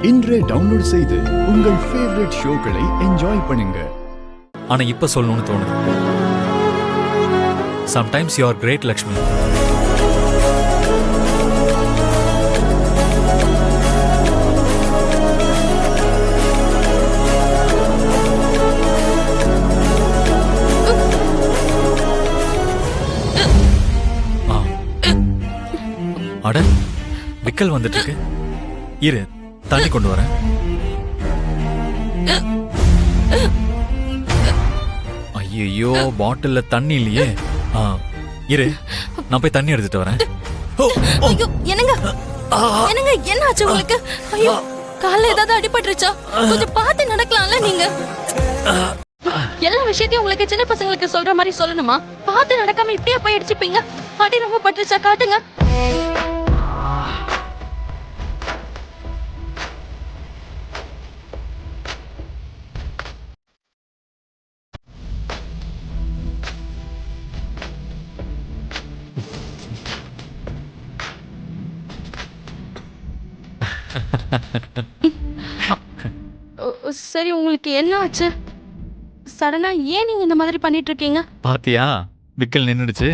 இன்றே டவுன்லோட் செய்து உங்கள் ஃபேவரட் ஷோக்களை என்ஜாய் பண்ணுங்க. ஆனா இப்ப சொல்லணும்னு தோணுது. Sometimes you are great Lakshmi. அட விக்கல் வந்துட்டு இருக்கு. இரு தண்ணி கொண்டு வரேன். ஐயோ பாட்டில்ல தண்ணி இல்லையே. இரு நான் போய் தண்ணி எடுத்துட்டு வரேன். ஐயோ என்னங்க என்னங்க என்ன ஆச்சு உங்களுக்கு? ஐயோ கால்ல ஏதாவது அடிபட்டுருச்சா? கொஞ்சம் பார்த்து நடக்கலாம்ல நீங்க. எல்லா விஷயத்தையும் உங்களுக்கு சின்ன பசங்களுக்கு சொல்ற மாதிரி சொல்லணுமா? பார்த்து நடக்காம இப்படியே போய் அடிச்சுப்பீங்க. அடி ரொம்ப பட்டுருச்சா? காட்டுங்க. சரி உங்களுக்கு என்ன ஆச்சு? சடனா ஏன் நீங்க இந்த மாதிரி பண்ணிட்டு இருக்கீங்க? பாத்தியா விக்கல் நின்னுடுச்சு.